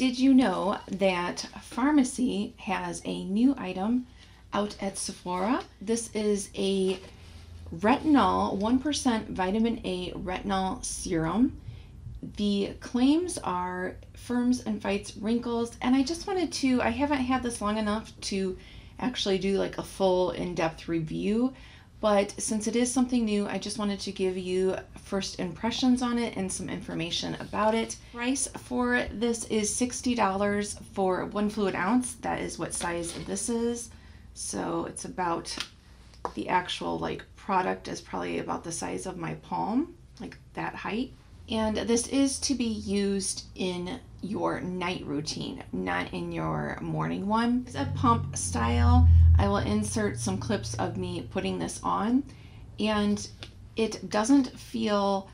Did you know that Farmacy has a new item out at Sephora? This is a retinol, 1% vitamin A retinol serum. The claims are firms and fights wrinkles, and I just wanted to, I haven't had this long enough to actually do like a full in-depth review, but since it is something new, I just wanted to give you first impressions on it and some information about it. Price for this is $60 for 1 fluid ounce. That is what size this is. So it's about, the actual like product is probably about the size of my palm, like that height. And this is to be used in your night routine, not in your morning one. It's a pump style. I will insert some clips of me putting this on, and it doesn't feel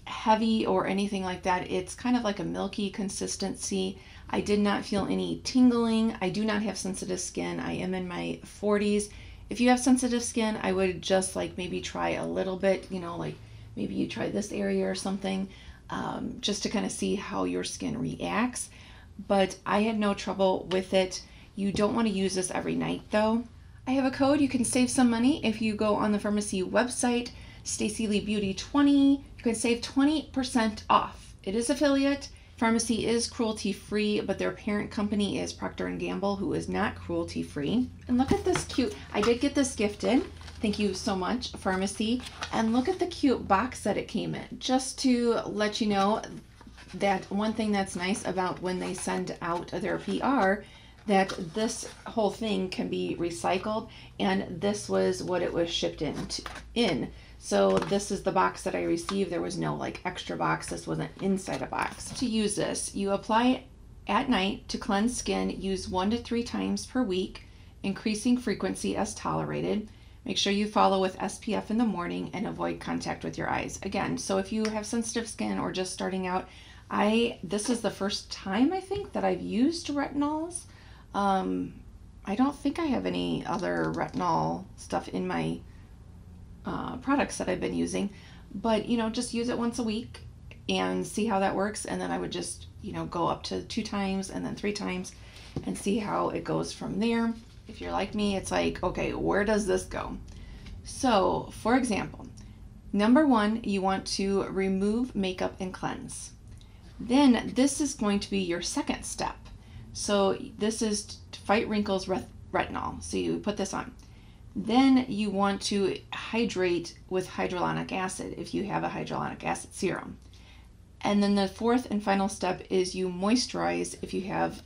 heavy or anything like that. It's kind of like a milky consistency. I did not feel any tingling. I do not have sensitive skin. I am in my 40s. If you have sensitive skin, I would just like maybe try a little bit, you know, like maybe you try this area or something, just to kind of see how your skin reacts. But I had no trouble with it. You don't want to use this every night though. I have a code. You can save some money if you go on the Farmacy website, StaciLea Beauty 20. You can save 20% off. It is affiliate. Farmacy is cruelty-free, but their parent company is Procter & Gamble, who is not cruelty-free. And look at this cute, I did get this gifted. Thank you so much, Farmacy. And look at the cute box that it came in. Just to let you know that one thing that's nice about when they send out their PR, that this whole thing can be recycled, and this was what it was shipped in. So this is the box that I received. There was no like extra box. This wasn't inside a box. To use this, you apply at night to cleanse skin. Use 1 to 3 times per week, increasing frequency as tolerated. Make sure you follow with SPF in the morning and avoid contact with your eyes. Again, so if you have sensitive skin or just starting out, this is the first time I think that I've used retinols. I don't think I have any other retinol stuff in my products that I've been using, but you know, just use it once a week and see how that works. And then I would just, you know, go up to 2 times and then 3 times and see how it goes from there. If you're like me, it's like, okay, where does this go? So for example, number 1, you want to remove makeup and cleanse. Then this is going to be your second step. So this is to fight wrinkles retinol. So you put this on. Then you want to hydrate with hyaluronic acid if you have a hyaluronic acid serum. And then the 4th and final step is you moisturize if you have,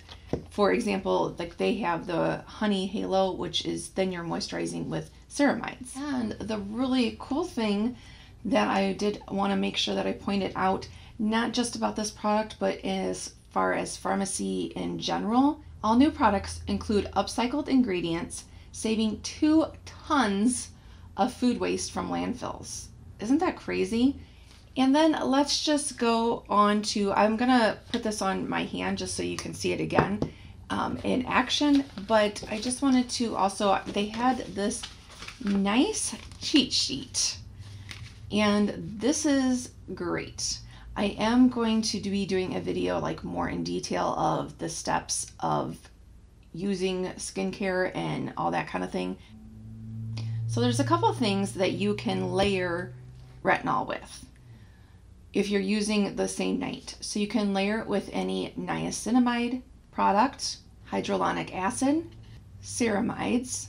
for example, like they have the honey halo, which is then you're moisturizing with ceramides. And the really cool thing that I did want to make sure that I pointed out, not just about this product, but as far as Farmacy in general, all new products include upcycled ingredients, saving 2 tons of food waste from landfills. Isn't that crazy? And then let's just go on to, I'm gonna put this on my hand just so you can see it again in action, but I just wanted to also, they had this nice cheat sheet, and this is great. I am going to be doing a video like more in detail of the steps of using skincare and all that kind of thing. So there's a couple things that you can layer retinol with if you're using the same night. So you can layer it with any niacinamide product, hyaluronic acid, ceramides.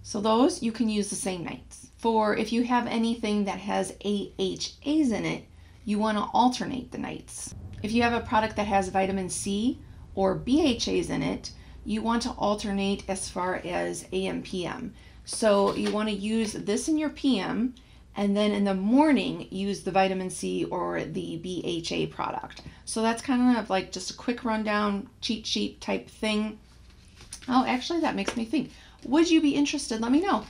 So those you can use the same nights. For if you have anything that has AHAs in it, you want to alternate the nights. If you have a product that has vitamin C or BHAs in it, you want to alternate as far as AM, PM. So you want to use this in your PM, and then in the morning use the vitamin C or the BHA product. So that's kind of like just a quick rundown, cheat sheet type thing. Oh, actually that makes me think. Would you be interested? Let me know.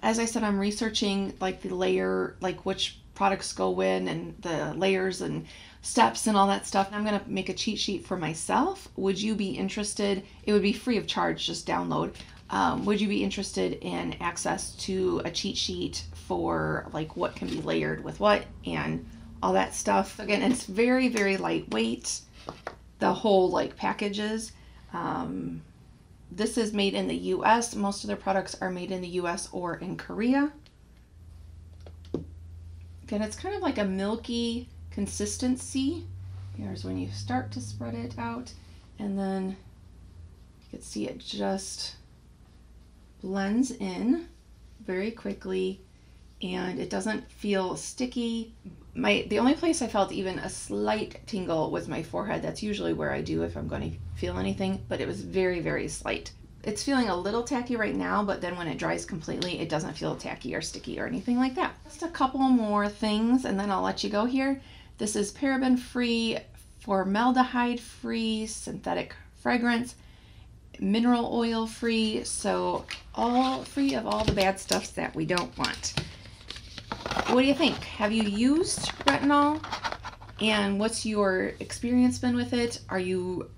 As I said, I'm researching like the layer, like which products go in and the layers and steps and all that stuff. I'm going to make a cheat sheet for myself. Would you be interested? It would be free of charge, just download. Would you be interested in access to a cheat sheet for like what can be layered with what and all that stuff? Again, it's very, very lightweight. the whole like packages. This is made in the US. Most of their products are made in the US or in Korea. Again, it's kind of like a milky consistency. Here's when you start to spread it out, and then you can see it just blends in very quickly, and it doesn't feel sticky. The only place I felt even a slight tingle was my forehead. That's usually where I do if I'm going to feel anything, but it was very, very slight. It's feeling a little tacky right now, but then when it dries completely, it doesn't feel tacky or sticky or anything like that. Just a couple more things, and then I'll let you go here. This is paraben-free, formaldehyde-free, synthetic fragrance, mineral oil-free, so all free of all the bad stuff that we don't want. What do you think? Have you used retinol? And what's your experience been with it? Are you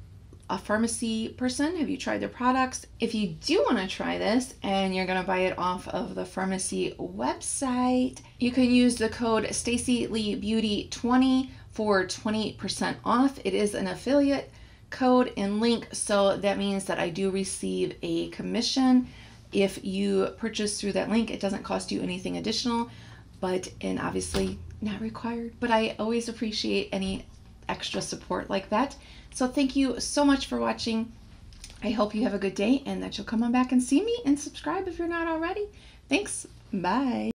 a pharmacy person? Have you tried their products? If you do want to try this and you're going to buy it off of the pharmacy website, you can use the code StaciLea Beauty 20 for 20% off. It is an affiliate code and link, so that means that I do receive a commission if you purchase through that link. It doesn't cost you anything additional, and obviously not required, but I always appreciate any extra support like that. So thank you so much for watching. I hope you have a good day and that you'll come on back and see me and subscribe if you're not already. Thanks. Bye.